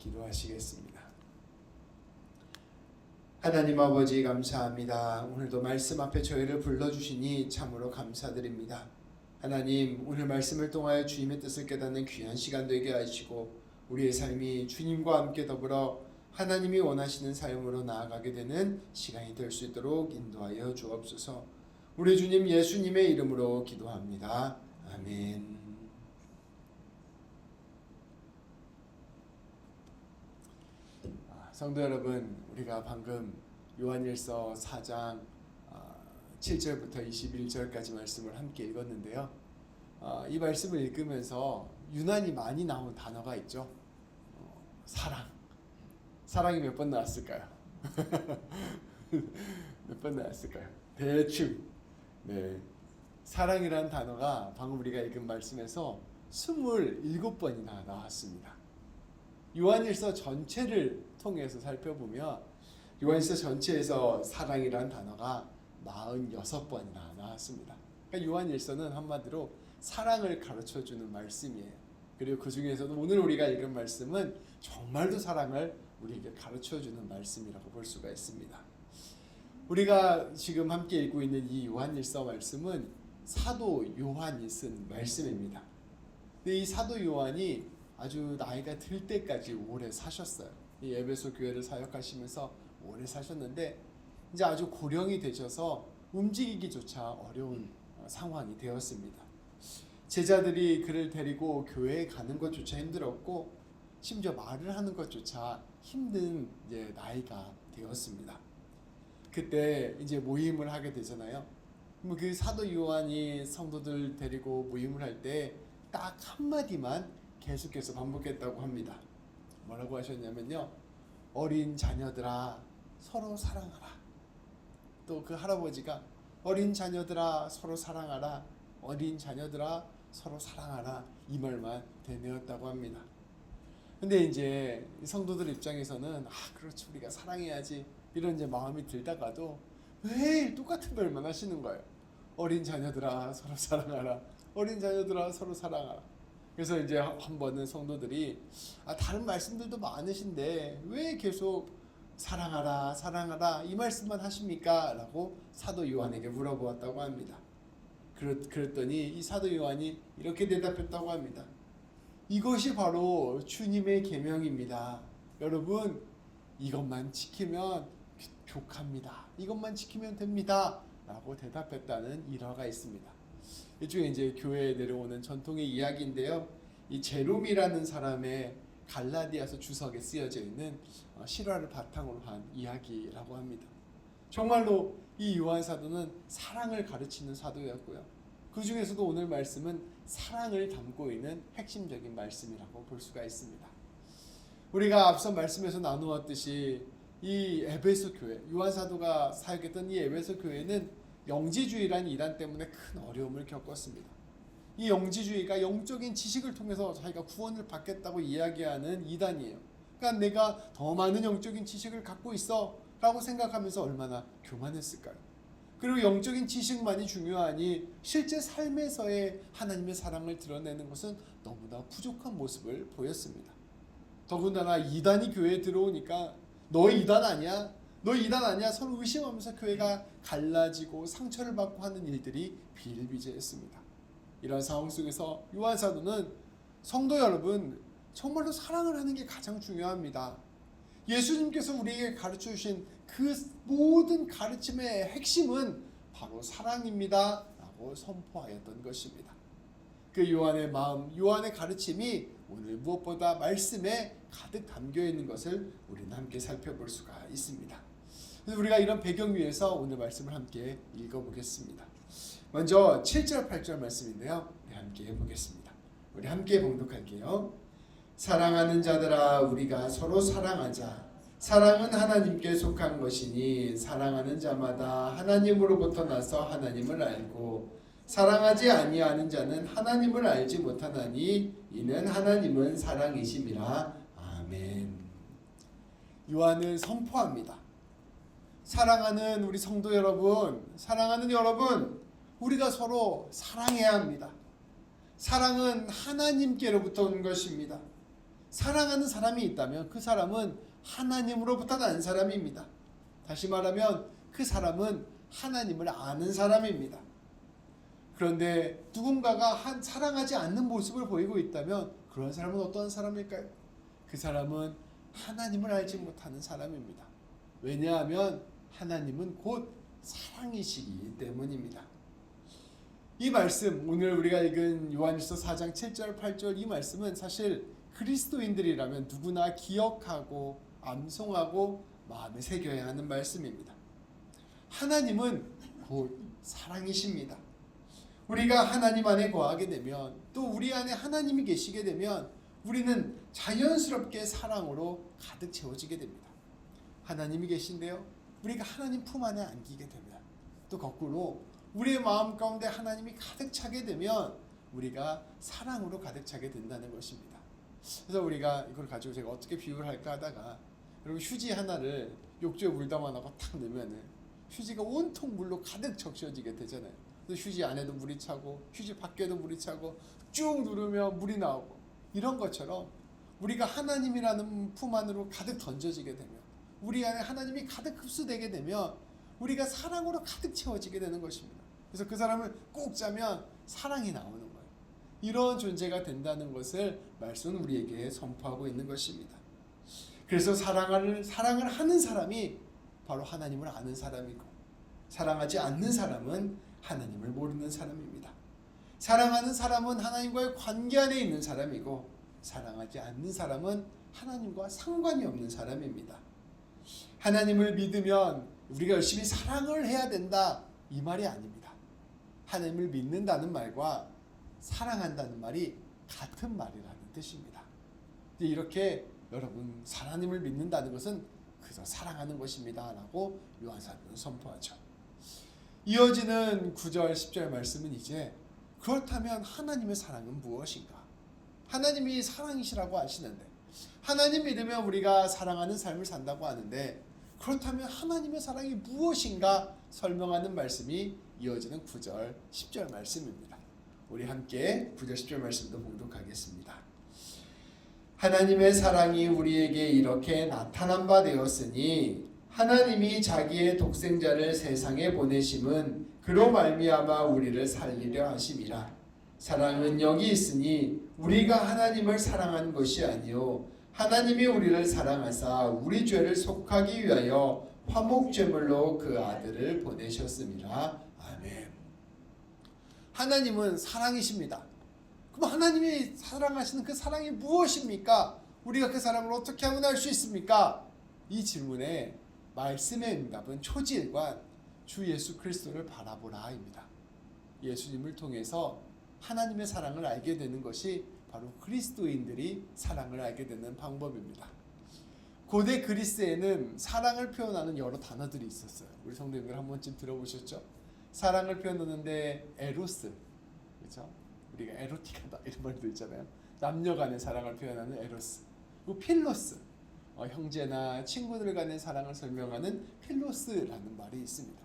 기도하시겠습니다. 하나님 아버지 감사합니다. 오늘도 말씀 앞에 저희를 불러주시니 참으로 감사드립니다. 하나님, 오늘 말씀을 통하여 주님의 뜻을 깨닫는 귀한 시간 되게 하시고 우리의 삶이 주님과 함께 더불어 하나님이 원하시는 삶으로 나아가게 되는 시간이 될 수 있도록 인도하여 주옵소서. 우리 주님 예수님의 이름으로 기도합니다. 아멘. 성도 여러분, 우리가 방금 요한일서 4장 7절부터 21절까지 말씀을 함께 읽었는데요. 이 말씀을 읽으면서 유난히 많이 나온 단어가 있죠. 사랑. 사랑이 몇 번 나왔을까요? 몇 번 나왔을까요? 대충. 네. 사랑이라는 단어가 방금 우리가 읽은 말씀에서 27번이나 나왔습니다. 요한일서 전체를 통해서 살펴보면 요한일서 전체에서 사랑이라는 단어가 46번이나 나왔습니다. 그러니까 요한일서는 한마디로 사랑을 가르쳐주는 말씀이에요. 그리고 그 중에서도 오늘 우리가 읽은 말씀은 정말로 사랑을 우리에게 가르쳐주는 말씀이라고 볼 수가 있습니다. 우리가 지금 함께 읽고 있는 이 요한일서 말씀은 사도 요한이 쓴 말씀입니다. 근데 이 사도 요한이 아주 나이가 들 때까지 오래 사셨어요. 이 에베소 교회를 사역하시면서 오래 사셨는데 이제 아주 고령이 되셔서 움직이기조차 어려운 상황이 되었습니다. 제자들이 그를 데리고 교회에 가는 것조차 힘들었고 심지어 말을 하는 것조차 힘든 이제 나이가 되었습니다. 그때 이제 모임을 하게 되잖아요. 그 사도 요한이 성도들 데리고 모임을 할 때 딱 한마디만 계속해서 반복했다고 합니다. 뭐라고 하셨냐면요, 어린 자녀들아 서로 사랑하라. 또 그 할아버지가 어린 자녀들아 서로 사랑하라, 어린 자녀들아 서로 사랑하라, 이 말만 되뇌었다고 합니다. 근데 이제 성도들 입장에서는 그렇지, 우리가 사랑해야지 이런 이제 마음이 들다가도 왜 똑같은 말만 하시는 거예요. 어린 자녀들아 서로 사랑하라, 어린 자녀들아 서로 사랑하라. 그래서 이제 한 번은 성도들이 다른 말씀들도 많으신데 왜 계속 사랑하라 사랑하라 이 말씀만 하십니까? 라고 사도 요한에게 물어보았다고 합니다. 그랬더니 이 사도 요한이 이렇게 대답했다고 합니다. 이것이 바로 주님의 계명입니다. 여러분, 이것만 지키면 족합니다. 이것만 지키면 됩니다. 라고 대답했다는 일화가 있습니다. 일종의 이제 교회에 내려오는 전통의 이야기인데요. 이 제롬이라는 사람의 갈라디아서 주석에 쓰여져 있는 실화를 바탕으로 한 이야기라고 합니다. 정말로 이 요한 사도는 사랑을 가르치는 사도였고요. 그 중에서도 오늘 말씀은 사랑을 담고 있는 핵심적인 말씀이라고 볼 수가 있습니다. 우리가 앞서 말씀에서 나누었듯이 이 에베소 교회, 요한 사도가 사역했던 이 에베소 교회는 영지주의라는 이단 때문에 큰 어려움을 겪었습니다. 이 영지주의가 영적인 지식을 통해서 자기가 구원을 받겠다고 이야기하는 이단이에요. 그러니까 내가 더 많은 영적인 지식을 갖고 있어 라고 생각하면서 얼마나 교만했을까요? 그리고 영적인 지식만이 중요하니 실제 삶에서의 하나님의 사랑을 드러내는 것은 너무나 부족한 모습을 보였습니다. 더군다나 이단이 교회에 들어오니까 너 이단 아니야? 너 이단 아니야? 서로 의심하면서 교회가 갈라지고 상처를 받고 하는 일들이 비일비재했습니다. 이런 상황 속에서 요한 사도는 성도 여러분, 정말로 사랑을 하는 게 가장 중요합니다. 예수님께서 우리에게 가르쳐 주신 그 모든 가르침의 핵심은 바로 사랑입니다 라고 선포하였던 것입니다. 그 요한의 마음, 요한의 가르침이 오늘 무엇보다 말씀에 가득 담겨 있는 것을 우리는 함께 살펴볼 수가 있습니다. 그래서 우리가 이런 배경 위에서 오늘 말씀을 함께 읽어보겠습니다. 먼저 7절 8절 말씀인데요, 우리 함께 해보겠습니다. 우리 함께 봉독할게요. 사랑하는 자들아 우리가 서로 사랑하자. 사랑은 하나님께 속한 것이니 사랑하는 자마다 하나님으로부터 나서 하나님을 알고 사랑하지 아니하는 자는 하나님을 알지 못하나니 이는 하나님은 사랑이심이라. 아멘. 요한은 선포합니다. 사랑하는 우리 성도 여러분, 사랑하는 여러분, 우리가 서로 사랑해야 합니다. 사랑은 하나님께로부터 온 것입니다. 사랑하는 사람이 있다면 그 사람은 하나님으로부터 난 사람입니다. 다시 말하면 그 사람은 하나님을 아는 사람입니다. 그런데 누군가가 사랑하지 않는 모습을 보이고 있다면 그런 사람은 어떤 사람일까요? 그 사람은 하나님을 알지 못하는 사람입니다. 왜냐하면 하나님은 곧 사랑이시기 때문입니다. 이 말씀, 오늘 우리가 읽은 요한일서 4장 7절 8절 이 말씀은 사실 그리스도인들이라면 누구나 기억하고 암송하고 마음에 새겨야 하는 말씀입니다. 하나님은 곧 사랑이십니다. 우리가 하나님 안에 거하게 되면, 또 우리 안에 하나님이 계시게 되면 우리는 자연스럽게 사랑으로 가득 채워지게 됩니다. 하나님이 계신데요, 우리가 하나님 품 안에 안기게 되면, 또 거꾸로 우리의 마음 가운데 하나님이 가득 차게 되면 우리가 사랑으로 가득 차게 된다는 것입니다. 그래서 우리가 이걸 가지고 제가 어떻게 비유를 할까 하다가, 여러분 휴지 하나를 욕조에 물 담아놓고 탁 넣으면 휴지가 온통 물로 가득 적셔지게 되잖아요. 휴지 안에도 물이 차고 휴지 밖에도 물이 차고 쭉 누르면 물이 나오고, 이런 것처럼 우리가 하나님이라는 품 안으로 가득 던져지게 되면, 우리 안에 하나님이 가득 흡수되게 되면 우리가 사랑으로 가득 채워지게 되는 것입니다. 그래서 그 사람을 꼭 짜면 사랑이 나오는 거예요. 이런 존재가 된다는 것을 말씀은 우리에게 선포하고 있는 것입니다. 그래서 사랑을 하는 사람이 바로 하나님을 아는 사람이고, 사랑하지 않는 사람은 하나님을 모르는 사람입니다. 사랑하는 사람은 하나님과의 관계 안에 있는 사람이고, 사랑하지 않는 사람은 하나님과 상관이 없는 사람입니다. 하나님을 믿으면 우리가 열심히 사랑을 해야 된다, 이 말이 아닙니다. 하나님을 믿는다는 말과 사랑한다는 말이 같은 말이라는 뜻입니다. 이렇게 여러분, 하나님을 믿는다는 것은 그저 사랑하는 것입니다 라고 요한사도는 선포하죠. 이어지는 9절 10절 말씀은 이제, 그렇다면 하나님의 사랑은 무엇인가? 하나님이 사랑이시라고 하시는데, 하나님 믿으면 우리가 사랑하는 삶을 산다고 하는데, 그렇다면 하나님의 사랑이 무엇인가 설명하는 말씀이 이어지는 9절 10절 말씀입니다. 우리 함께 9절 10절 말씀도 봉독하겠습니다. 하나님의 사랑이 우리에게 이렇게 나타난 바 되었으니, 하나님이 자기의 독생자를 세상에 보내심은 그로 말미암아 우리를 살리려 하심이라. 사랑은 여기 있으니 우리가 하나님을 사랑한 것이 아니요 하나님이 우리를 사랑하사 우리 죄를 속하기 위하여 화목제물로 그 아들을 보내셨음이라. 아멘. 하나님은 사랑이십니다. 그럼 하나님이 사랑하시는 그 사랑이 무엇입니까? 우리가 그 사랑을 어떻게 하면 알 수 있습니까? 이 질문에 말씀의 응답은 초지일관 주 예수 그리스도를 바라보라입니다. 예수님을 통해서 하나님의 사랑을 알게 되는 것이 바로 그리스도인들이 사랑을 알게 되는 방법입니다. 고대 그리스에는 사랑을 표현하는 여러 단어들이 있었어요. 우리 성도님들 한 번쯤 들어보셨죠? 사랑을 표현하는데 에로스, 그렇죠? 우리가 에로틱하다 이런 말도 있잖아요. 남녀 간의 사랑을 표현하는 에로스. 그리고 필로스, 형제나 친구들 간의 사랑을 설명하는 필로스라는 말이 있습니다.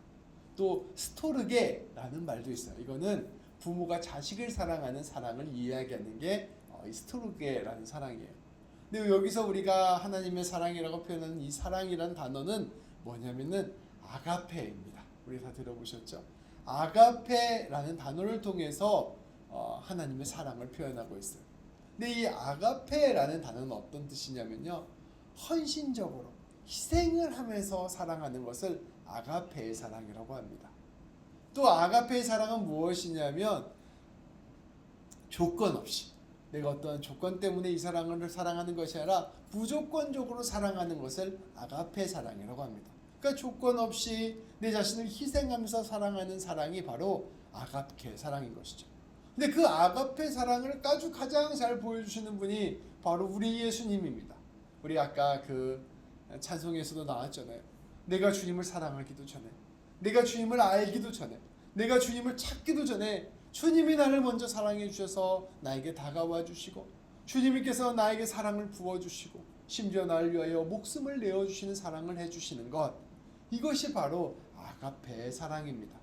또 스토르게라는 말도 있어요. 이거는 부모가 자식을 사랑하는 사랑을 이야기하는 게 스토르게라는 사랑이에요. 근데 여기서 우리가 하나님의 사랑이라고 표현하는 이 사랑이라는 단어는 뭐냐면은 아가페입니다. 우리 다 들어보셨죠? 아가페라는 단어를 통해서 하나님의 사랑을 표현하고 있어요. 근데 이 아가페라는 단어는 어떤 뜻이냐면요, 헌신적으로 희생을 하면서 사랑하는 것을 아가페의 사랑이라고 합니다. 또 아가페의 사랑은 무엇이냐면, 조건 없이, 내가 어떤 조건 때문에 이 사랑을 사랑하는 것이 아니라 무조건적으로 사랑하는 것을 아가페 사랑이라고 합니다. 그러니까 조건 없이 내 자신을 희생하면서 사랑하는 사랑이 바로 아가페 사랑인 것이죠. 근데 그 아가페 사랑을 아주 가장 잘 보여주시는 분이 바로 우리 예수님입니다. 우리 아까 그 찬송에서도 나왔잖아요. 내가 주님을 사랑하기도 전에, 내가 주님을 알기도 전에, 내가 주님을 찾기도 전에 주님이 나를 먼저 사랑해 주셔서 나에게 다가와 주시고, 주님께서 나에게 사랑을 부어주시고, 심지어 나를 위하여 목숨을 내어주시는 사랑을 해주시는 것, 이것이 바로 아가페의 사랑입니다.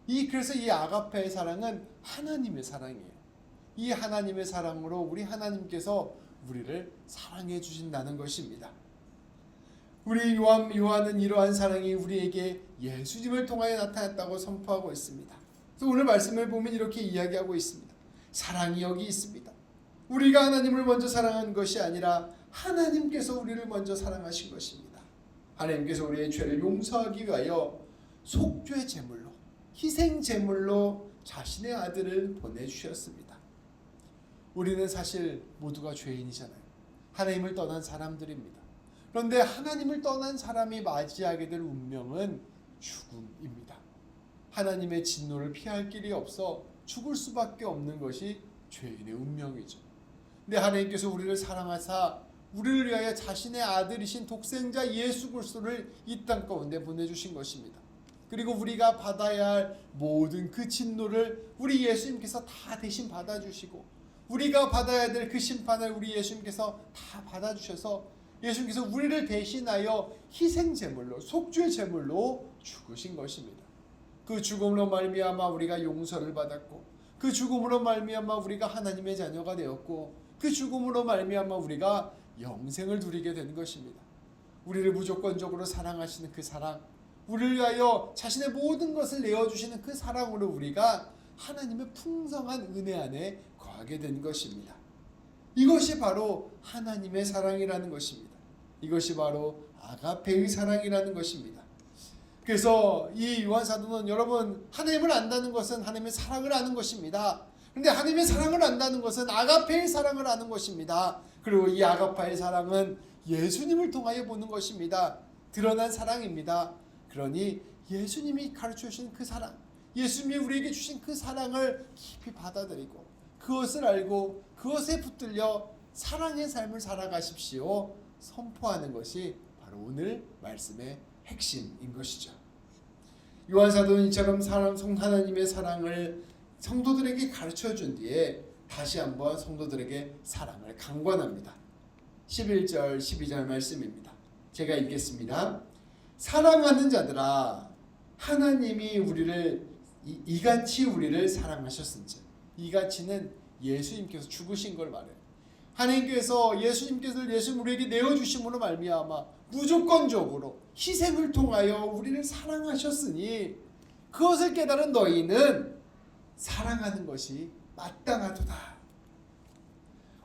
그래서 이 아가페의 사랑은 하나님의 사랑이에요. 이 하나님의 사랑으로 우리 하나님께서 우리를 사랑해 주신다는 것입니다. 우리 요한은 이러한 사랑이 우리에게 예수님을 통하여 나타났다고 선포하고 있습니다. 그래서 오늘 말씀을 보면 이렇게 이야기하고 있습니다. 사랑이 여기 있습니다. 우리가 하나님을 먼저 사랑한 것이 아니라 하나님께서 우리를 먼저 사랑하신 것입니다. 하나님께서 우리의 죄를 용서하기 위하여 속죄 제물로, 희생 제물로 자신의 아들을 보내주셨습니다. 우리는 사실 모두가 죄인이잖아요. 하나님을 떠난 사람들입니다. 그런데 하나님을 떠난 사람이 맞이하게 될 운명은 죽음입니다. 하나님의 진노를 피할 길이 없어 죽을 수밖에 없는 것이 죄인의 운명이죠. 근데 하나님께서 우리를 사랑하사 우리를 위하여 자신의 아들이신 독생자 예수 그리스도를 이 땅 가운데 보내주신 것입니다. 그리고 우리가 받아야 할 모든 그 진노를 우리 예수님께서 다 대신 받아주시고, 우리가 받아야 될 그 심판을 우리 예수님께서 다 받아주셔서 예수님께서 우리를 대신하여 희생제물로, 속죄제물로 죽으신 것입니다. 그 죽음으로 말미암아 우리가 용서를 받았고, 그 죽음으로 말미암아 우리가 하나님의 자녀가 되었고, 그 죽음으로 말미암아 우리가 영생을 누리게 된 것입니다. 우리를 무조건적으로 사랑하시는 그 사랑, 우리를 위하여 자신의 모든 것을 내어주시는 그 사랑으로 우리가 하나님의 풍성한 은혜 안에 거하게 된 것입니다. 이것이 바로 하나님의 사랑이라는 것입니다. 이것이 바로 아가페의 사랑이라는 것입니다. 그래서 이 요한사도는 여러분, 하나님을 안다는 것은 하나님의 사랑을 아는 것입니다. 그런데 하나님의 사랑을 안다는 것은 아가페의 사랑을 아는 것입니다. 그리고 이 아가페의 사랑은 예수님을 통하여 보는 것입니다. 드러난 사랑입니다. 그러니 예수님이 가르쳐 주신 그 사랑, 예수님이 우리에게 주신 그 사랑을 깊이 받아들이고 그것을 알고 그것에 붙들려 사랑의 삶을 살아가십시오 선포하는 것이 바로 오늘 말씀의 핵심인 것이죠. 요한사도는 이처럼 하나님의 사랑을 성도들에게 가르쳐준 뒤에 다시 한번 성도들에게 사랑을 강권합니다. 11절 12절 말씀입니다. 제가 읽겠습니다. 사랑하는 자들아, 하나님이 우리를 이같이 우리를 사랑하셨은즉, 이같이는 예수님께서 죽으신 걸 말해요. 하나님께서 예수님께서 우리에게 내어주심으로 말미암아 무조건적으로 희생을 통하여 우리를 사랑하셨으니 그것을 깨달은 너희는 사랑하는 것이 마땅하도다.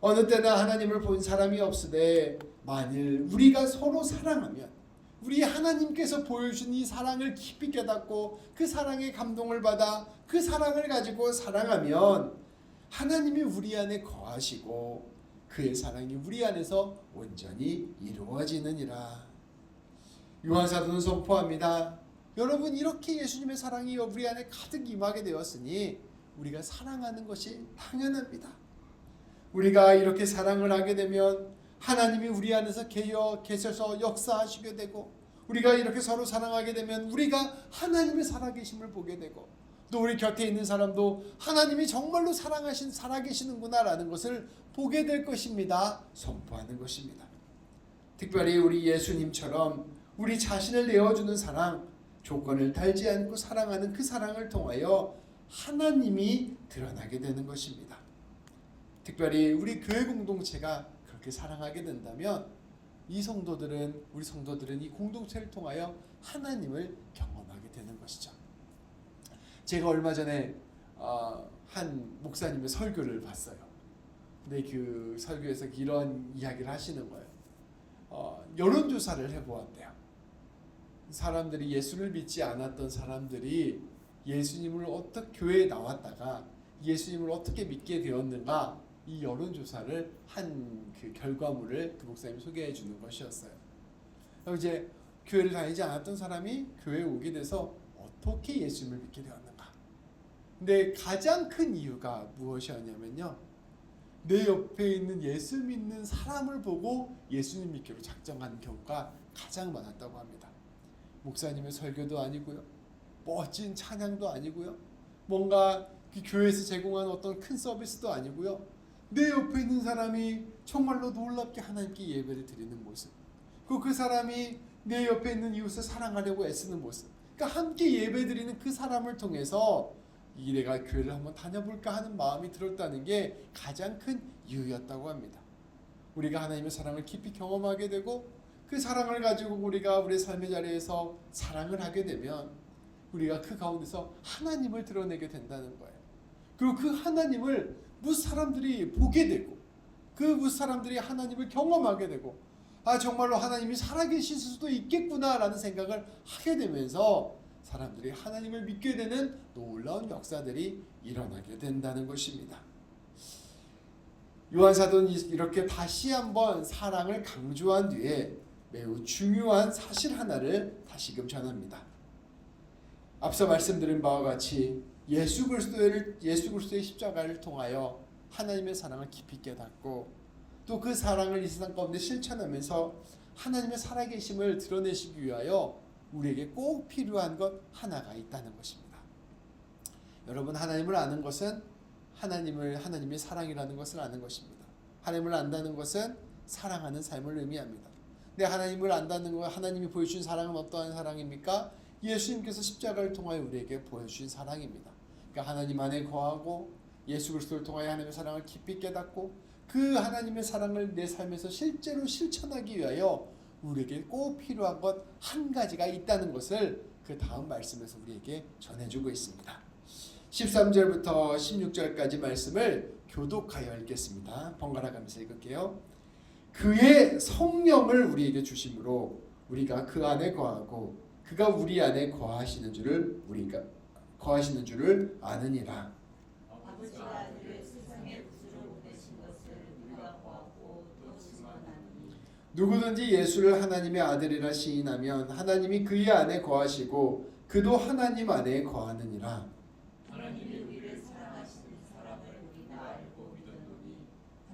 어느 때나 하나님을 본 사람이 없으되 만일 우리가 서로 사랑하면, 우리 하나님께서 보여주신 이 사랑을 깊이 깨닫고 그 사랑에 감동을 받아 그 사랑을 가지고 사랑하면 하나님이 우리 안에 거하시고 그의 사랑이 우리 안에서 온전히 이루어지느니라. 요한사도는 선포합니다. 여러분, 이렇게 예수님의 사랑이 우리 안에 가득 임하게 되었으니 우리가 사랑하는 것이 당연합니다. 우리가 이렇게 사랑을 하게 되면 하나님이 우리 안에서 계셔서 역사하시게 되고, 우리가 이렇게 서로 사랑하게 되면 우리가 하나님의 살아계심을 보게 되고, 또 우리 곁에 있는 사람도 하나님이 정말로 살아계시는구나라는 것을 보게 될 것입니다. 선포하는 것입니다. 특별히 우리 예수님처럼 우리 자신을 내어주는 사랑, 조건을 달지 않고 사랑하는 그 사랑을 통하여 하나님이 드러나게 되는 것입니다. 특별히 우리 교회 공동체가 그렇게 사랑하게 된다면 우리 성도들은 이 공동체를 통하여 하나님을 경험하게 되는 것이죠. 제가 얼마 전에 한 목사님의 설교를 봤어요. 근데 그 설교에서 이런 이야기를 하시는 거예요. 여론조사를 해보았대요. 사람들이, 예수를 믿지 않았던 사람들이 예수님을 교회에 나왔다가 예수님을 어떻게 믿게 되었는가, 이 여론조사를 한 그 결과물을 그 목사님이 소개해 주는 것이었어요. 이제 교회를 다니지 않았던 사람이 교회에 오게 돼서 어떻게 예수님을 믿게 되었는가. 근데 가장 큰 이유가 무엇이었냐면요, 내 옆에 있는 예수 믿는 사람을 보고 예수님 믿기로 작정하는 경우가 가장 많았다고 합니다. 목사님의 설교도 아니고요, 멋진 찬양도 아니고요, 뭔가 그 교회에서 제공한 어떤 큰 서비스도 아니고요, 내 옆에 있는 사람이 정말로 놀랍게 하나님께 예배를 드리는 모습, 그 사람이 내 옆에 있는 이웃을 사랑하려고 애쓰는 모습, 그러니까 함께 예배 드리는 그 사람을 통해서 내가 교회를 한번 다녀볼까 하는 마음이 들었다는 게 가장 큰 이유였다고 합니다. 우리가 하나님의 사랑을 깊이 경험하게 되고 그 사랑을 가지고 우리가 우리의 삶의 자리에서 사랑을 하게 되면 우리가 그 가운데서 하나님을 드러내게 된다는 거예요. 그리고 그 하나님을 무 사람들이 보게 되고 무 사람들이 하나님을 경험하게 되고 정말로 하나님이 살아계실 수도 있겠구나라는 생각을 하게 되면서 사람들이 하나님을 믿게 되는 놀라운 역사들이 일어나게 된다는 것입니다. 요한 사도는 이렇게 다시 한번 사랑을 강조한 뒤에 매우 중요한 사실 하나를 다시금 전합니다. 앞서 말씀드린 바와 같이 예수 그리스도의 십자가를 통하여 하나님의 사랑을 깊이 깨닫고 또 그 사랑을 이 세상 가운데 실천하면서 하나님의 살아계심을 드러내시기 위하여 우리에게 꼭 필요한 것 하나가 있다는 것입니다. 여러분, 하나님을 아는 것은 하나님의 사랑이라는 것을 아는 것입니다. 하나님을 안다는 것은 사랑하는 삶을 의미합니다. 근데 하나님을 안다는 것, 하나님이 보여주신 사랑은 어떠한 사랑입니까? 예수님께서 십자가를 통하여 우리에게 보여주신 사랑입니다. 그러니까 하나님 안에 거하고 예수 그리스도를 통하여 하나님의 사랑을 깊이 깨닫고 그 하나님의 사랑을 내 삶에서 실제로 실천하기 위하여 우리에게 꼭 필요한 것 한 가지가 있다는 것을 그 다음 말씀에서 우리에게 전해주고 있습니다. 13절부터 16절까지 말씀을 교독하여 읽겠습니다. 번갈아 가면서 읽을게요. 그의 성령을 우리에게 주심으로 우리가 그 안에 거하고 그가 우리 안에 거하시는 줄을 아느니라. 아버지가 아들을 세상에 구주로 보내신 것을 우리가 보았고 또 증언하노니 누구든지 예수를 하나님의 아들이라 시인하면 하나님이 그의 안에 거하시고 그도 하나님 안에 거하느니라. 하나님이 우리를 사랑하시는 사랑을 우리가 알고 믿었노니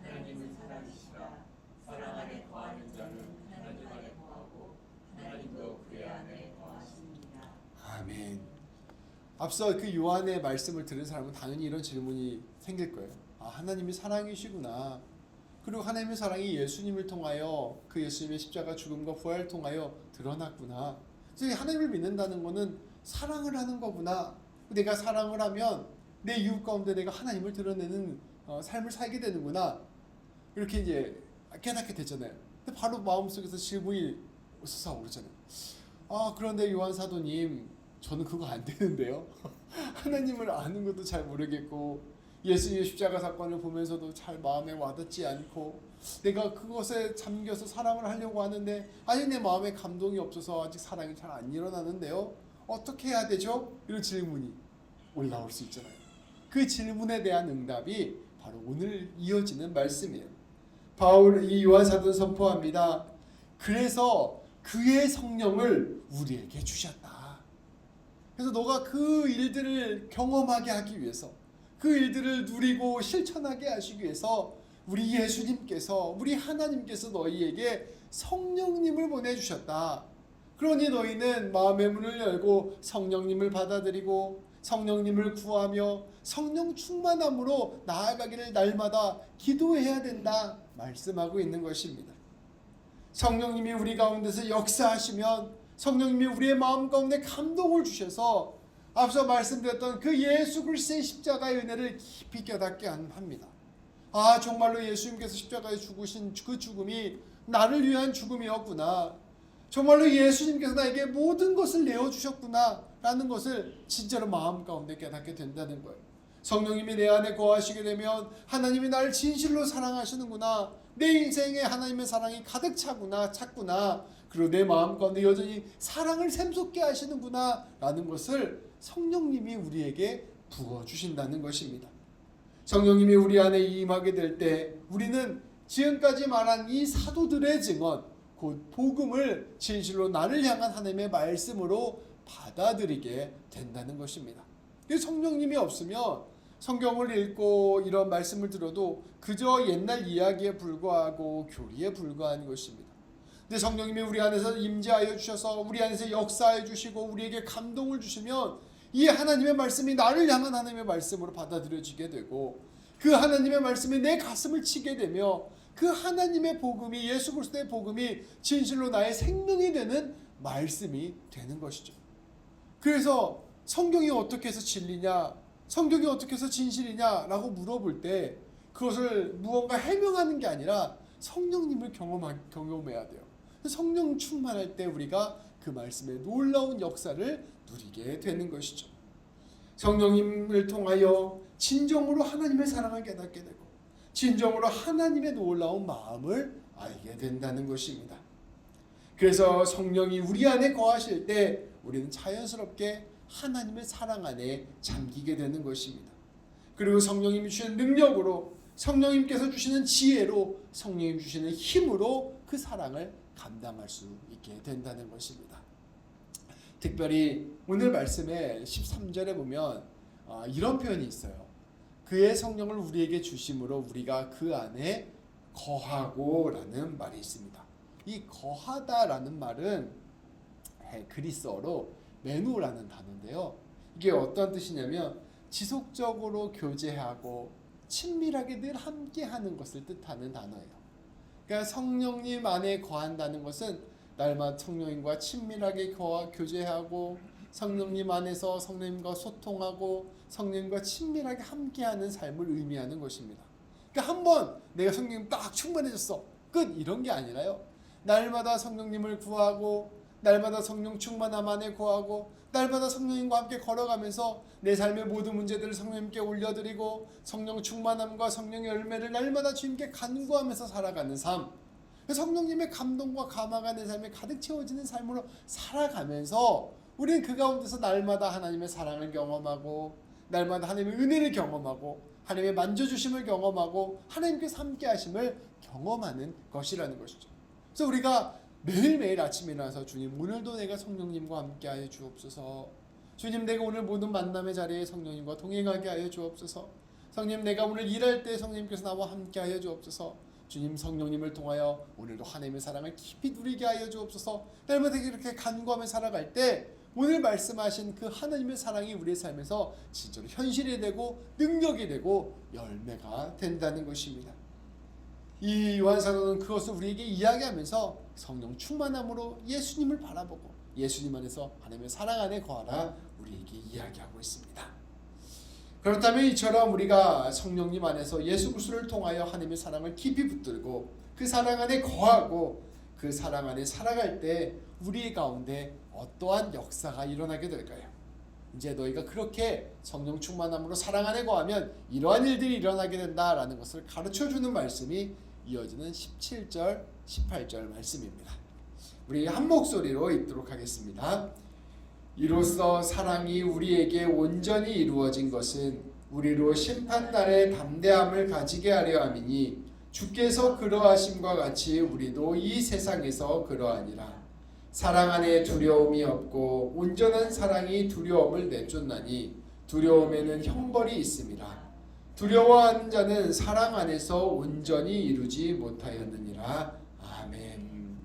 하나님은 사랑이시라. 사랑 안에 거하는 자는 하나님 안에 거하고 하나님도 그의 안에 거하시느니라. 아멘. 앞서 그 요한의 말씀을 들은 사람은 당연히 이런 질문이 생길 거예요. 하나님이 사랑이시구나. 그리고 하나님의 사랑이 예수님을 통하여 그 예수님의 십자가 죽음과 부활을 통하여 드러났구나. 그래서 하나님을 믿는다는 것은 사랑을 하는 거구나. 내가 사랑을 하면 내 이웃 가운데 내가 하나님을 드러내는 삶을 살게 되는구나. 이렇게 이제 깨닫게 되잖아요. 근데 바로 마음속에서 질문이 솟아오르잖아요. 그런데 요한 사도님, 저는 그거 안 되는데요. 하나님을 아는 것도 잘 모르겠고 예수님의 십자가 사건을 보면서도 잘 마음에 와닿지 않고 내가 그것에 잠겨서 사랑을 하려고 하는데 내 마음에 감동이 없어서 아직 사랑이 잘 안 일어나는데요. 어떻게 해야 되죠? 이런 질문이 올라올 수 있잖아요. 그 질문에 대한 응답이 바로 오늘 이어지는 말씀이에요. 이 요한 사도는 선포합니다. 그래서 그의 성령을 우리에게 주셨다. 그래서 너가 그 일들을 경험하게 하기 위해서 그 일들을 누리고 실천하게 하시기 위해서 우리 예수님께서 우리 하나님께서 너희에게 성령님을 보내주셨다. 그러니 너희는 마음의 문을 열고 성령님을 받아들이고 성령님을 구하며 성령 충만함으로 나아가기를 날마다 기도해야 된다 말씀하고 있는 것입니다. 성령님이 우리 가운데서 역사하시면 성령님이 우리의 마음 가운데 감동을 주셔서 앞서 말씀드렸던 그 예수 그리스도의 십자가의 은혜를 깊이 깨닫게 합니다. 정말로 예수님께서 십자가에 죽으신 그 죽음이 나를 위한 죽음이었구나. 정말로 예수님께서 나에게 모든 것을 내어주셨구나 라는 것을 진짜로 마음 가운데 깨닫게 된다는 거예요. 성령님이 내 안에 거하시게 되면 하나님이 나를 진실로 사랑하시는구나. 내 인생에 하나님의 사랑이 가득 찼구나. 그리고 내 마음 가운데 여전히 사랑을 샘솟게 하시는구나 라는 것을 성령님이 우리에게 부어주신다는 것입니다. 성령님이 우리 안에 임하게 될 때 우리는 지금까지 말한 이 사도들의 증언, 곧 복음을 진실로 나를 향한 하나님의 말씀으로 받아들이게 된다는 것입니다. 성령님이 없으면 성경을 읽고 이런 말씀을 들어도 그저 옛날 이야기에 불과하고 교리에 불과한 것입니다. 근데 성령님이 우리 안에서 임재하여 주셔서 우리 안에서 역사해 주시고 우리에게 감동을 주시면 이 하나님의 말씀이 나를 향한 하나님의 말씀으로 받아들여지게 되고 그 하나님의 말씀이 내 가슴을 치게 되며 그 하나님의 복음이 예수 그리스도의 복음이 진실로 나의 생명이 되는 말씀이 되는 것이죠. 그래서 성경이 어떻게 해서 진리냐, 성경이 어떻게 해서 진실이냐 라고 물어볼 때 그것을 무언가 해명하는 게 아니라 성령님을 경험해야 돼요. 성령 충만할 때 우리가 그 말씀의 놀라운 역사를 누리게 되는 것이죠. 성령님을 통하여 진정으로 하나님의 사랑을 깨닫게 되고 진정으로 하나님의 놀라운 마음을 알게 된다는 것입니다. 그래서 성령이 우리 안에 거하실 때 우리는 자연스럽게 하나님의 사랑 안에 잠기게 되는 것입니다. 그리고 성령님이 주시는 능력으로, 성령님께서 주시는 지혜로, 성령님 주시는 힘으로 그 사랑을 감당할 수 있게 된다는 것입니다. 특별히 오늘 말씀의 13절에 보면 이런 표현이 있어요. 그의 성령을 우리에게 주심으로 우리가 그 안에 거하고 라는 말이 있습니다. 이 거하다라는 말은 그리스어로 메노라는 단어인데요. 이게 어떤 뜻이냐면 지속적으로 교제하고 친밀하게 늘 함께하는 것을 뜻하는 단어예요. 그러니까 성령님 안에 거한다는 것은 날마다 성령님과 친밀하게 교제하고 성령님 안에서 성령님과 소통하고 성령님과 친밀하게 함께하는 삶을 의미하는 것입니다. 그러니까 한번 내가 성령님 딱 충만해졌어 끝 이런 게 아니라요. 날마다 성령님을 구하고 날마다 성령 충만함 안에 거하고 날마다 성령님과 함께 걸어가면서 내 삶의 모든 문제들을 성령님께 올려드리고 성령 충만함과 성령의 열매를 날마다 주님께 간구하면서 살아가는 삶, 성령님의 감동과 감화가 내 삶에 가득 채워지는 삶으로 살아가면서 우리는 그 가운데서 날마다 하나님의 사랑을 경험하고 날마다 하나님의 은혜를 경험하고 하나님의 만져주심을 경험하고 하나님께서 함께 하심을 경험하는 것이라는 것이죠. 그래서 우리가 매일매일 아침에 일어나서 주님 오늘도 내가 성령님과 함께 하여 주옵소서, 주님 내가 오늘 모든 만남의 자리에 성령님과 동행하게 하여 주옵소서, 성령 내가 오늘 일할 때 성령님께서 나와 함께 하여 주옵소서, 주님 성령님을 통하여 오늘도 하나님의 사랑을 깊이 누리게 하여 주옵소서. 날마다 이렇게 간구하며 살아갈 때 오늘 말씀하신 그 하나님의 사랑이 우리의 삶에서 진짜로 현실이 되고 능력이 되고 열매가 된다는 것입니다. 이 요한사도는 그것을 우리에게 이야기하면서 성령 충만함으로 예수님을 바라보고 예수님 안에서 하나님의 사랑 안에 거하라 우리에게 이야기하고 있습니다. 그렇다면 이처럼 우리가 성령님 안에서 예수 그리스도를 통하여 하나님의 사랑을 깊이 붙들고 그 사랑 안에 거하고 그 사랑 안에 살아갈 때 우리 가운데 어떠한 역사가 일어나게 될까요? 이제 너희가 그렇게 성령 충만함으로 사랑 안에 거하면 이러한 일들이 일어나게 된다라는 것을 가르쳐주는 말씀이 이어지는 17절, 18절 말씀입니다. 우리 한 목소리로 읽도록 하겠습니다. 이로써 사랑이 우리에게 온전히 이루어진 것은 우리로 심판날에 담대함을 가지게 하려 함이니 주께서 그러하심과 같이 우리도 이 세상에서 그러하니라. 사랑 안에 두려움이 없고 온전한 사랑이 두려움을 내쫓나니 두려움에는 형벌이 있음이라. 두려워하는 자는 사랑 안에서 온전히 이루지 못하였느니라. 아멘.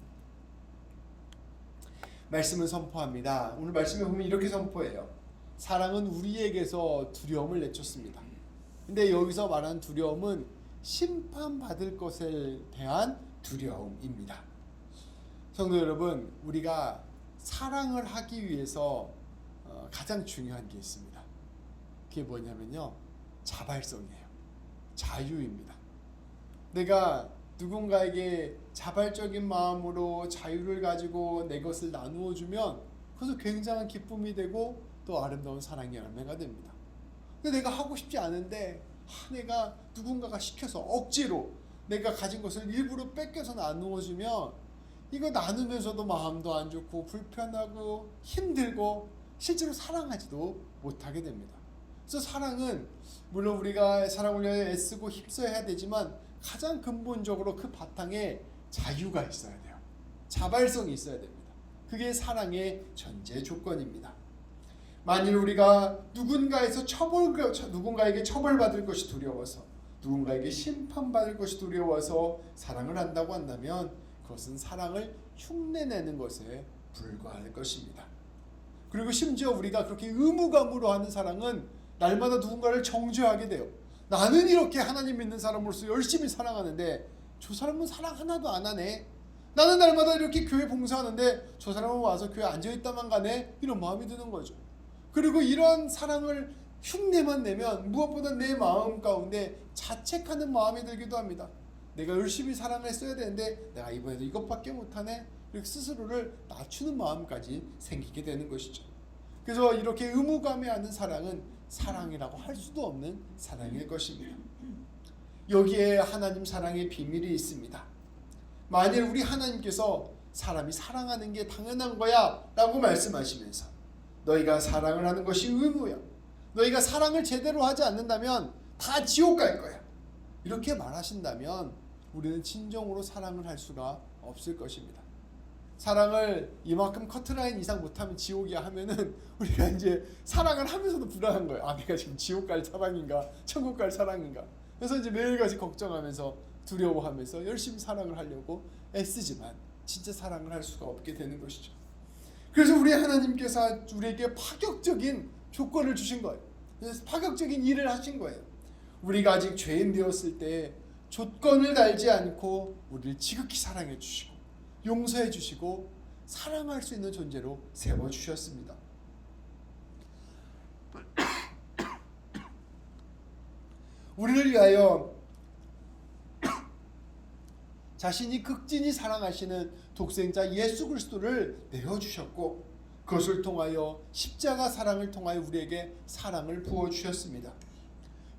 말씀을 선포합니다. 오늘 말씀에 보면 이렇게 선포해요. 사랑은 우리에게서 두려움을 내쫓습니다. 근데 여기서 말하는 두려움은 심판받을 것에 대한 두려움입니다. 성도 여러분, 우리가 사랑을 하기 위해서 가장 중요한 게 있습니다. 그게 뭐냐면요, 자발성이에요. 자유입니다. 내가 누군가에게 자발적인 마음으로 자유를 가지고 내 것을 나누어 주면 그것은 굉장한 기쁨이 되고 또 아름다운 사랑의 열매가 됩니다. 근데 내가 하고 싶지 않은데 내가 누군가가 시켜서 억지로 내가 가진 것을 일부러 뺏겨서 나누어 주면 이거 나누면서도 마음도 안 좋고 불편하고 힘들고 실제로 사랑하지도 못하게 됩니다. 그래서 사랑은 물론 우리가 사랑을 위해 애쓰고 힘써야 되지만 가장 근본적으로 그 바탕에 자유가 있어야 돼요. 자발성이 있어야 됩니다. 그게 사랑의 전제 조건입니다. 만일 우리가 누군가에게 처벌받을 것이 두려워서 누군가에게 심판받을 것이 두려워서 사랑을 한다고 한다면 그것은 사랑을 흉내내는 것에 불과할 것입니다. 그리고 심지어 우리가 그렇게 의무감으로 하는 사랑은 날마다 누군가를 정죄하게 돼요. 나는 이렇게 하나님 믿는 사람으로서 열심히 사랑하는데 저 사람은 사랑 하나도 안 하네. 나는 날마다 이렇게 교회 봉사하는데 저 사람은 와서 교회 앉아있다만 가네. 이런 마음이 드는 거죠. 그리고 이런 사랑을 흉내만 내면 무엇보다 내 마음 가운데 자책하는 마음이 들기도 합니다. 내가 열심히 사랑했어야 되는데 내가 이번에도 이것밖에 못하네. 이렇게 스스로를 낮추는 마음까지 생기게 되는 것이죠. 그래서 이렇게 의무감해하는 사랑은 사랑이라고 할 수도 없는 사랑일 것입니다. 여기에 하나님 사랑의 비밀이 있습니다. 만일 우리 하나님께서 사람이 사랑하는 게 당연한 거야 라고 말씀하시면서 너희가 사랑을 하는 것이 의무야, 너희가 사랑을 제대로 하지 않는다면 다 지옥 갈 거야, 이렇게 말하신다면 우리는 진정으로 사랑을 할 수가 없을 것입니다. 사랑을 이만큼 커트라인 이상 못하면 지옥이야 하면은 우리가 이제 사랑을 하면서도 불안한 거예요. 아, 내가 지금 지옥 갈 사랑인가 천국 갈 사랑인가. 그래서 이제 매일같이 걱정하면서 두려워하면서 열심히 사랑을 하려고 애쓰지만 진짜 사랑을 할 수가 없게 되는 것이죠. 그래서 우리 하나님께서 우리에게 파격적인 조건을 주신 거예요. 그래서 파격적인 일을 하신 거예요. 우리가 아직 죄인 되었을 때 조건을 달지 않고 우리를 지극히 사랑해 주시고 용서해 주시고 사랑할 수 있는 존재로 세워주셨습니다. 우리를 위하여 자신이 극진히 사랑하시는 독생자 예수 그리스도를 내어주셨고 그것을 통하여 십자가 사랑을 통하여 우리에게 사랑을 부어주셨습니다.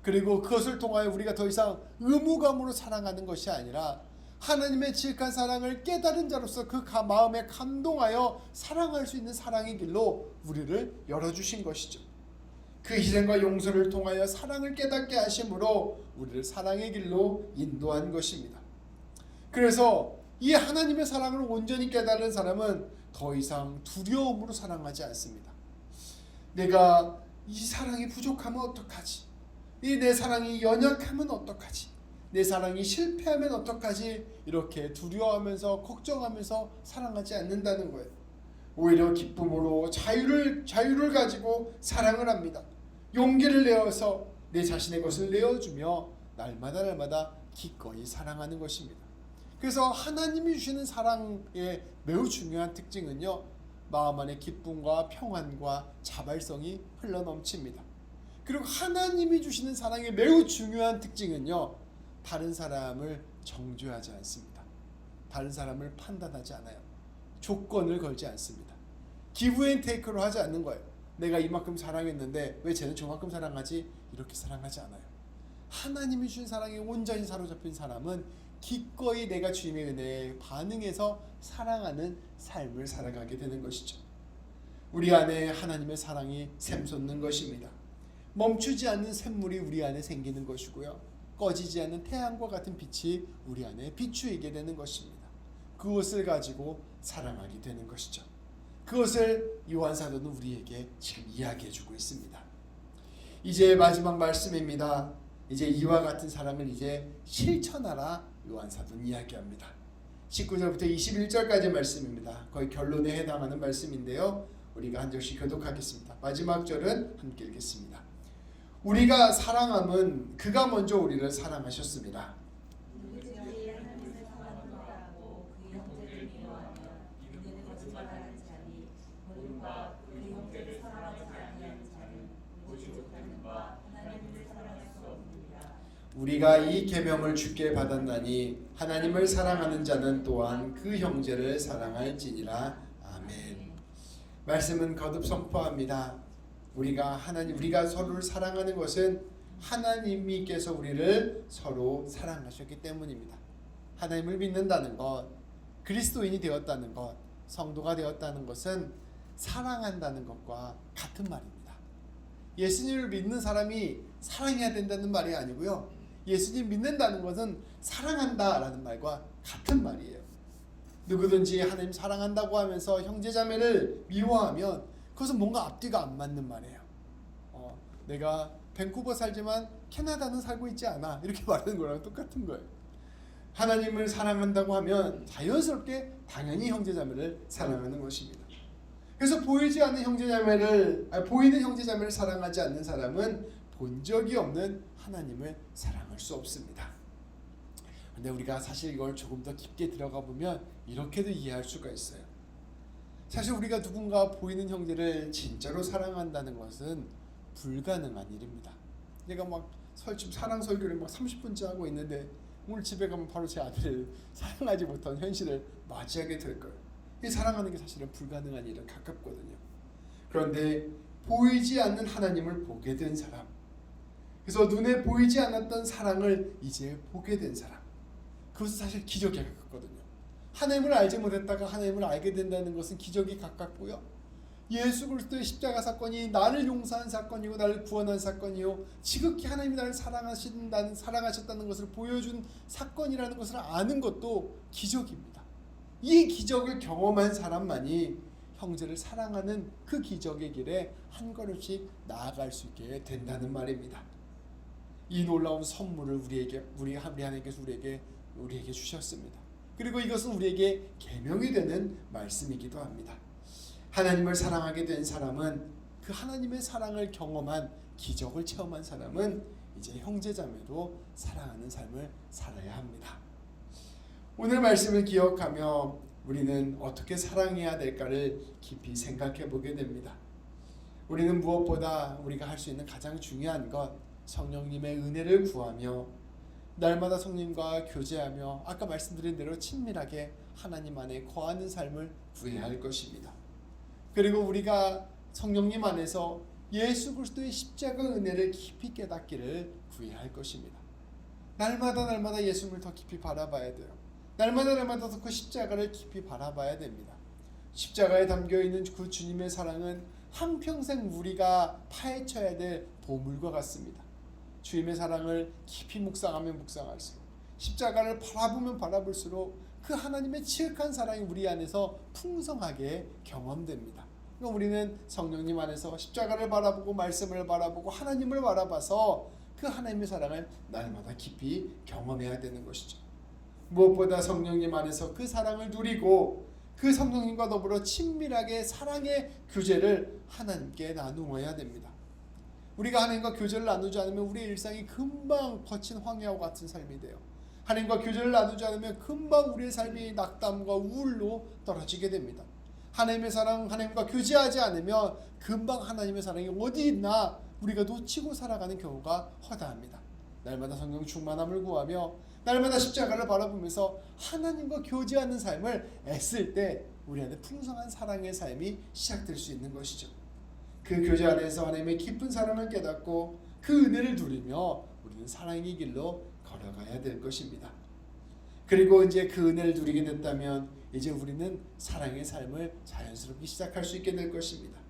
그리고 그것을 통하여 우리가 더 이상 의무감으로 사랑하는 것이 아니라 하나님의 지극한 사랑을 깨달은 자로서 그 마음에 감동하여 사랑할 수 있는 사랑의 길로 우리를 열어주신 것이죠. 그 희생과 용서를 통하여 사랑을 깨닫게 하심으로 우리를 사랑의 길로 인도한 것입니다. 그래서 이 하나님의 사랑을 온전히 깨달은 사람은 더 이상 두려움으로 사랑하지 않습니다. 내가 이 사랑이 부족하면 어떡하지? 이 내 사랑이 연약하면 어떡하지? 내 사랑이 실패하면 어떡하지? 이렇게 두려워하면서 걱정하면서 사랑하지 않는다는 거예요. 오히려 기쁨으로 자유를 가지고 사랑을 합니다. 용기를 내어서 내 자신의 것을 내어주며 날마다 기꺼이 사랑하는 것입니다. 그래서 하나님이 주시는 사랑의 매우 중요한 특징은요, 마음 안에 기쁨과 평안과 자발성이 흘러넘칩니다. 그리고 하나님이 주시는 사랑의 매우 중요한 특징은요, 다른 사람을 정죄하지 않습니다. 다른 사람을 판단하지 않아요. 조건을 걸지 않습니다. 기브 앤 테이크로 하지 않는 거예요. 내가 이만큼 사랑했는데 왜 쟤는 저만큼 사랑하지? 이렇게 사랑하지 않아요. 하나님이 주신 사랑에 온전히 사로잡힌 사람은 기꺼이 내가 주님의 은혜에 반응해서 사랑하는 삶을 살아가게 되는 것이죠. 우리 안에 하나님의 사랑이 샘솟는 것입니다. 멈추지 않는 샘물이 우리 안에 생기는 것이고요, 꺼지지 않는 태양과 같은 빛이 우리 안에 비추이게 되는 것입니다. 그것을 가지고 사랑하게 되는 것이죠. 그것을 요한 사도는 우리에게 지금 이야기해주고 있습니다. 이제 마지막 말씀입니다. 이제 이와 같은 사랑을 이제 실천하라 요한 사도는 이야기합니다. 19절부터 21절까지 말씀입니다. 거의 결론에 해당하는 말씀인데요, 우리가 한 절씩 교독하겠습니다. 마지막 절은 함께 읽겠습니다. 우리가 사랑함은 그가 먼저 우리를 사랑하셨습니다. 우리가 이 계명을 주께 받았나니 하나님을 사랑하는 자는 또한 그 형제를 사랑할지니라. 아멘. 말씀은 거듭 선포합니다. 우리가 서로를 사랑하는 것은 하나님께서 우리를 서로 사랑하셨기 때문입니다. 하나님을 믿는다는 것, 그리스도인이 되었다는 것, 성도가 되었다는 것은 사랑한다는 것과 같은 말입니다. 예수님을 믿는 사람이 사랑해야 된다는 말이 아니고요, 예수님 믿는다는 것은 사랑한다라는 말과 같은 말이에요. 누구든지 하나님 사랑한다고 하면서 형제자매를 미워하면 그것은 뭔가 앞뒤가 안 맞는 말이에요. 내가 밴쿠버 살지만 캐나다는 살고 있지 않아, 이렇게 말하는 거랑 똑같은 거예요. 하나님을 사랑한다고 하면 자연스럽게 당연히 형제자매를 사랑하는 것입니다. 그래서 보이는 형제자매를 사랑하지 않는 사람은 본 적이 없는 하나님을 사랑할 수 없습니다. 근데 우리가 사실 이걸 조금 더 깊게 들어가 보면 이렇게도 이해할 수가 있어요. 사실 우리가 누군가 보이는 형제를 진짜로 사랑한다는 것은 불가능한 일입니다. 내가 막 사랑 설교를 막 30분째 하고 있는데 오늘 집에 가면 바로 제 아들을 사랑하지 못한 현실을 맞이하게 될 거예요. 이 사랑하는 게 사실은 불가능한 일에 가깝거든요. 그런데 보이지 않는 하나님을 보게 된 사람, 그래서 눈에 보이지 않았던 사랑을 이제 보게 된 사람, 그것은 사실 기적에 가깝거든요. 하나님을 알지 못했다가 하나님을 알게 된다는 것은 기적이 가깝고요. 예수 그리스도의 십자가 사건이 나를 용서한 사건이고 나를 구원한 사건이요, 지극히 하나님이 나를 사랑하셨다는 것을 보여준 사건이라는 것을 아는 것도 기적입니다. 이 기적을 경험한 사람만이 형제를 사랑하는 그 기적의 길에 한 걸음씩 나아갈 수 있게 된다는 말입니다. 이 놀라운 선물을 우리 하나님께서 우리에게 주셨습니다. 그리고 이것은 우리에게 계명이 되는 말씀이기도 합니다. 하나님을 사랑하게 된 사람은, 그 하나님의 사랑을 경험한 기적을 체험한 사람은 이제 형제자매로 사랑하는 삶을 살아야 합니다. 오늘 말씀을 기억하며 우리는 어떻게 사랑해야 될까를 깊이 생각해 보게 됩니다. 우리는 무엇보다 우리가 할 수 있는 가장 중요한 것, 성령님의 은혜를 구하며 날마다 성령님과 교제하며 아까 말씀드린 대로 친밀하게 하나님 안에 거하는 삶을 구해야 할 것입니다. 그리고 우리가 성령님 안에서 예수 그리스도의 십자가 은혜를 깊이 깨닫기를 구해야 할 것입니다. 날마다 예수님을 더 깊이 바라봐야 돼요. 날마다 더 그 십자가를 깊이 바라봐야 됩니다. 십자가에 담겨있는 그 주님의 사랑은 한평생 우리가 파헤쳐야 될 보물과 같습니다. 주님의 사랑을 깊이 묵상하면 묵상할수록, 십자가를 바라보면 바라볼수록 그 하나님의 지극한 사랑이 우리 안에서 풍성하게 경험됩니다. 그러니까 우리는 성령님 안에서 십자가를 바라보고 말씀을 바라보고 하나님을 바라봐서 그 하나님의 사랑을 날마다 깊이 경험해야 되는 것이죠. 무엇보다 성령님 안에서 그 사랑을 누리고 그 성령님과 더불어 친밀하게 사랑의 교제를 하나님께 나누어야 됩니다. 우리가 하나님과 교제를 나누지 않으면 우리의 일상이 금방 거친 황야와 같은 삶이 돼요. 하나님과 교제를 나누지 않으면 금방 우리의 삶이 낙담과 우울로 떨어지게 됩니다. 하나님의 사랑, 하나님과 교제하지 않으면 금방 하나님의 사랑이 어디 있나 우리가 놓치고 살아가는 경우가 허다합니다. 날마다 성령 충만함을 구하며 날마다 십자가를 바라보면서 하나님과 교제하는 삶을 애쓸 때 우리 안에 풍성한 사랑의 삶이 시작될 수 있는 것이죠. 그 교제 안에서 하나님의 깊은 사랑을 깨닫고 그 은혜를 누리며 우리는 사랑의 길로 걸어가야 될 것입니다. 그리고 이제 그 은혜를 누리게 됐다면 이제 우리는 사랑의 삶을 자연스럽게 시작할 수 있게 될 것입니다.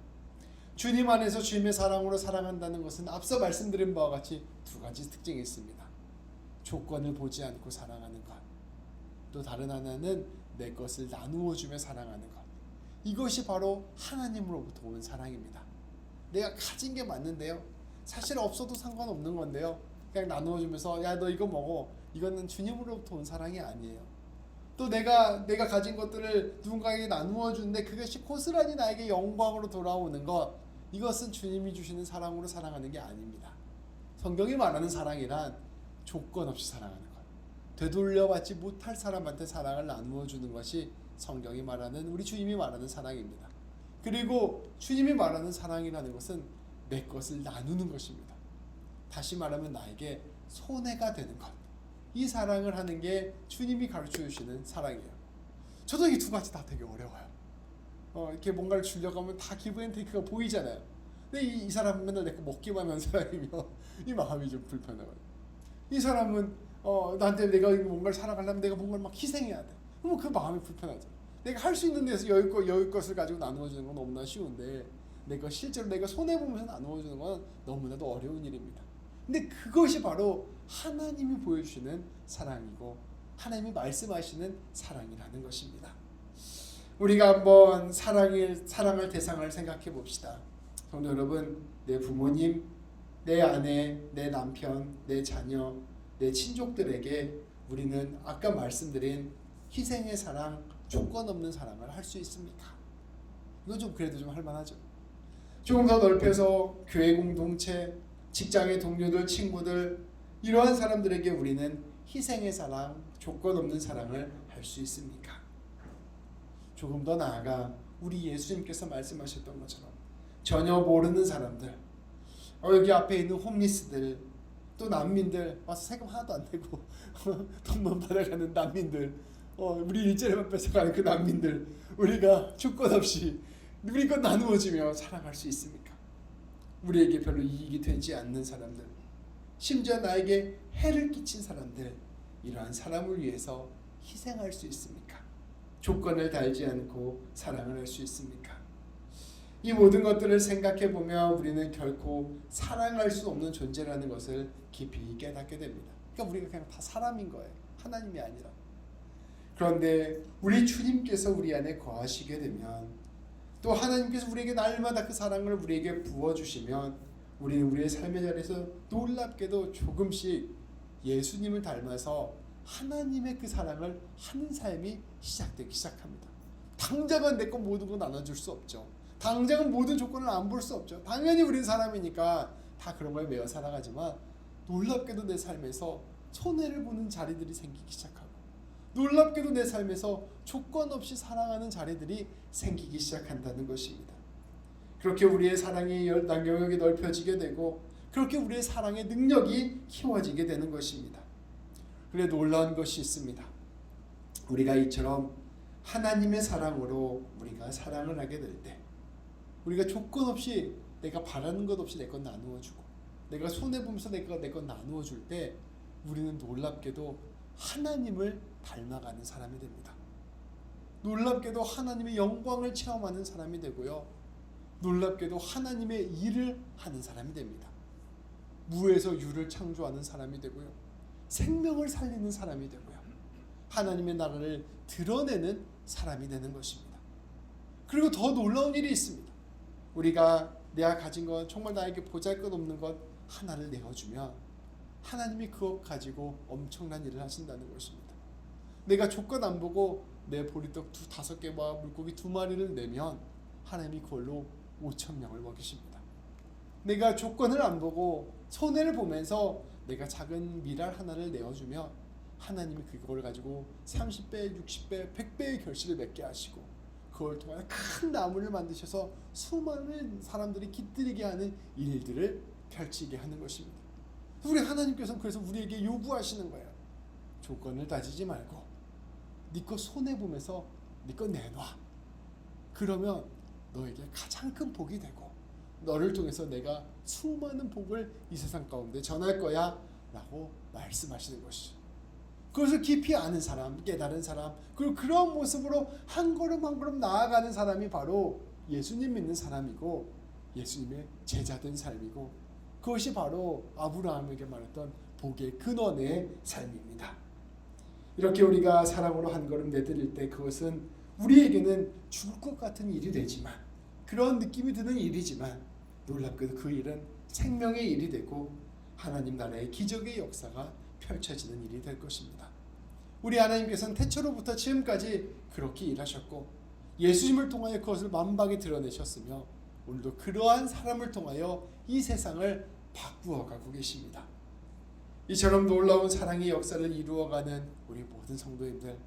주님 안에서 주님의 사랑으로 사랑한다는 것은 앞서 말씀드린 바와 같이 두 가지 특징이 있습니다. 조건을 보지 않고 사랑하는 것, 또 다른 하나는 내 것을 나누어 주며 사랑하는 것. 이것이 바로 하나님으로부터 온 사랑입니다. 내가 가진 게 맞는데요, 사실 없어도 상관없는 건데요, 그냥 나누어 주면서 야 너 이거 먹어, 이거는 주님으로부터 온 사랑이 아니에요. 또 내가 가진 것들을 누군가에게 나누어 주는데 그것이 고스란히 나에게 영광으로 돌아오는 것, 이것은 주님이 주시는 사랑으로 사랑하는 게 아닙니다. 성경이 말하는 사랑이란 조건 없이 사랑하는 것, 되돌려받지 못할 사람한테 사랑을 나누어 주는 것이 성경이 말하는, 우리 주님이 말하는 사랑입니다. 그리고 주님이 말하는 사랑이라는 것은 내 것을 나누는 것입니다. 다시 말하면 나에게 손해가 되는 것, 이 사랑을 하는 게 주님이 가르쳐 주시는 사랑이에요. 저도 이 두 가지 다 되게 어려워요. 이렇게 뭔가를 주려고 하면 다 기브앤테이크가 보이잖아요. 근데 이 사람은 맨날 내 거 먹기만 하는 사람이면 이 마음이 좀 불편해요. 이 사람은 나한테 내가 뭔가를 사랑하려면 내가 뭔가를 막 희생해야 돼. 그럼 그 마음이 불편하죠. 내가 할 수 있는 데서 여유 것을 가지고 나누어 주는 건 너무나 쉬운데 실제로 내가 손해 보면서 나누어 주는 건 너무나도 어려운 일입니다. 근데 그것이 바로 하나님이 보여주시는 사랑이고 하나님이 말씀하시는 사랑이라는 것입니다. 우리가 한번 사랑할 대상을 생각해 봅시다. 성도 여러분, 내 부모님, 내 아내, 내 남편, 내 자녀, 내 친족들에게 우리는 아까 말씀드린 희생의 사랑, 조건 없는 사랑을 할 수 있습니까? 이건 좀 그래도 좀 할만하죠. 조금 더 넓혀서 교회 공동체, 직장의 동료들, 친구들, 이러한 사람들에게 우리는 희생의 사랑, 조건 없는 사랑을 할 수 있습니까? 조금 더 나아가 우리 예수님께서 말씀하셨던 것처럼 전혀 모르는 사람들, 여기 앞에 있는 홈리스들, 또 난민들 와서 세금 하나도 안 내고 돈만 받아가는 난민들, 우리 일자리만 뺏어가는 그 난민들, 우리가 주권 없이 우리 것 나누어주며 살아갈 수 있습니까? 우리에게 별로 이익이 되지 않는 사람들, 심지어 나에게 해를 끼친 사람들, 이러한 사람을 위해서 희생할 수 있습니까? 조건을 달지 않고 사랑을 할 수 있습니까? 이 모든 것들을 생각해 보면 우리는 결코 사랑할 수 없는 존재라는 것을 깊이 깨닫게 됩니다. 그러니까 우리가 그냥 다 사람인 거예요. 하나님이 아니라. 그런데 우리 주님께서 우리 안에 거하시게 되면, 또 하나님께서 우리에게 날마다 그 사랑을 우리에게 부어주시면, 우리는 우리의 삶의 자리에서 놀랍게도 조금씩 예수님을 닮아서 하나님의 그 사랑을 하는 삶이 시작되기 시작합니다. 당장은 내 것 모든 거 나눠줄 수 없죠. 당장은 모든 조건을 안 볼 수 없죠. 당연히 우리는 사람이니까 다 그런 거에 매여 살아가지만, 놀랍게도 내 삶에서 손해를 보는 자리들이 생기기 시작하고, 놀랍게도 내 삶에서 조건 없이 사랑하는 자리들이 생기기 시작한다는 것입니다. 그렇게 우리의 사랑의 영역이 넓혀지게 되고, 그렇게 우리의 사랑의 능력이 키워지게 되는 것입니다. 그래 놀라운 것이 있습니다. 우리가 이처럼 하나님의 사랑으로 우리가 사랑을 하게 될 때, 우리가 조건 없이 내가 바라는 것 없이 내 것 나누어 주고, 내가 손해 보면서 내가 내 것 나누어 줄 때, 우리는 놀랍게도 하나님을 닮아가는 사람이 됩니다. 놀랍게도 하나님의 영광을 체험하는 사람이 되고요, 놀랍게도 하나님의 일을 하는 사람이 됩니다. 무에서 유를 창조하는 사람이 되고요, 생명을 살리는 사람이 되고요, 하나님의 나라를 드러내는 사람이 되는 것입니다. 그리고 더 놀라운 일이 있습니다. 우리가 내가 가진 것, 정말 나에게 보잘것없는 것 하나를 내어주면 하나님이 그것 가지고 엄청난 일을 하신다는 것입니다. 내가 조건 안 보고 내 보리떡 5개와 물고기 2마리를 내면 하나님이 그걸로 5,000명을 먹이십니다. 내가 조건을 안 보고 손해를 보면서 내가 작은 밀알 하나를 내어주면 하나님이 그걸 가지고 30배, 60배, 100배의 결실을 맺게 하시고, 그걸 통해 큰 나무를 만드셔서 수많은 사람들이 깃들이게 하는 일들을 펼치게 하는 것입니다. 우리 하나님께서는 그래서 우리에게 요구하시는 거예요. 조건을 따지지 말고 네 거 손해 보면서 네 거 내놔. 그러면 너에게 가장 큰 복이 되고, 너를 통해서 내가 수많은 복을 이 세상 가운데 전할 거야 라고 말씀하시는 것이죠. 그것을 깊이 아는 사람, 깨달은 사람, 그리고 그런 모습으로 한 걸음 한 걸음 나아가는 사람이 바로 예수님 믿는 사람이고, 예수님의 제자된 삶이고, 그것이 바로 아브라함에게 말했던 복의 근원의 삶입니다. 이렇게 우리가 사랑으로 한 걸음 내디딜 때, 그것은 우리에게는 죽을 것 같은 일이 되지만, 그런 느낌이 드는 일이지만, 놀랍게도 그 일은 생명의 일이 되고 하나님 나라의 기적의 역사가 펼쳐지는 일이 될 것입니다. 우리 하나님께서는 태초로부터 지금까지 그렇게 일하셨고, 예수님을 통하여 그것을 만방에 드러내셨으며, 오늘도 그러한 사람을 통하여 이 세상을 바꾸어가고 계십니다. 이처럼 놀라운 사랑의 역사를 이루어가는 우리 모든 성도님들,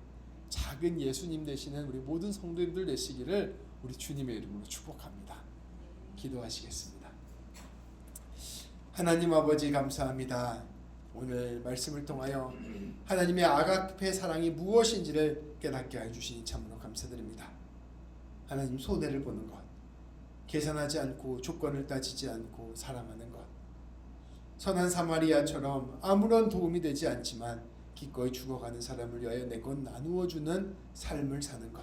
작은 예수님 되시는 우리 모든 성도님들 되시기를 우리 주님의 이름으로 축복합니다. 기도하시겠습니다. 하나님 아버지 감사합니다. 오늘 말씀을 통하여 하나님의 아가페 사랑이 무엇인지를 깨닫게 해주시니 참으로 감사드립니다. 하나님, 손해를 보는 것, 계산하지 않고 조건을 따지지 않고 사랑하는 것, 선한 사마리아처럼 아무런 도움이 되지 않지만 기꺼이 죽어가는 사람을 위하여 내 것 나누어 주는 삶을 사는 것,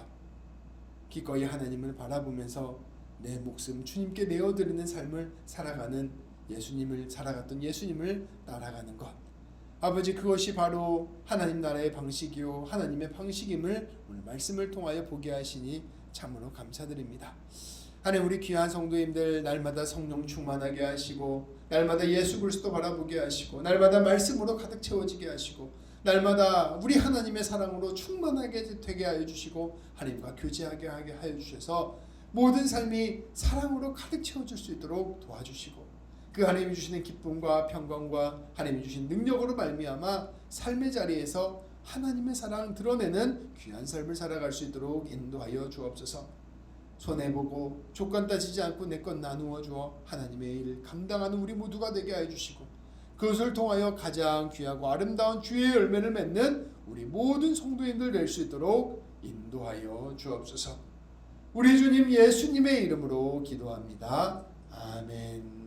기꺼이 하나님을 바라보면서 내 목숨 주님께 내어드리는 삶을 살아가는 살아갔던 예수님을 따라가는 것, 아버지, 그것이 바로 하나님 나라의 방식이요 하나님의 방식임을 오늘 말씀을 통하여 보게 하시니 참으로 감사드립니다. 하나님, 우리 귀한 성도님들 날마다 성령 충만하게 하시고, 날마다 예수 그리스도 바라보게 하시고, 날마다 말씀으로 가득 채워지게 하시고, 날마다 우리 하나님의 사랑으로 충만하게 되게 하여 주시고, 하나님과 교제하게 하여 주셔서 모든 삶이 사랑으로 가득 채워질 수 있도록 도와주시고, 그 하나님이 주시는 기쁨과 평강과 하나님이 주신 능력으로 말미암아 삶의 자리에서 하나님의 사랑 드러내는 귀한 삶을 살아갈 수 있도록 인도하여 주옵소서. 손해보고 조건 따지지 않고 내 것 나누어 주어 하나님의 일 감당하는 우리 모두가 되게 하여 주시고, 그것을 통하여 가장 귀하고 아름다운 주의 열매를 맺는 우리 모든 성도인들 될 수 있도록 인도하여 주옵소서. 우리 주님 예수님의 이름으로 기도합니다. 아멘.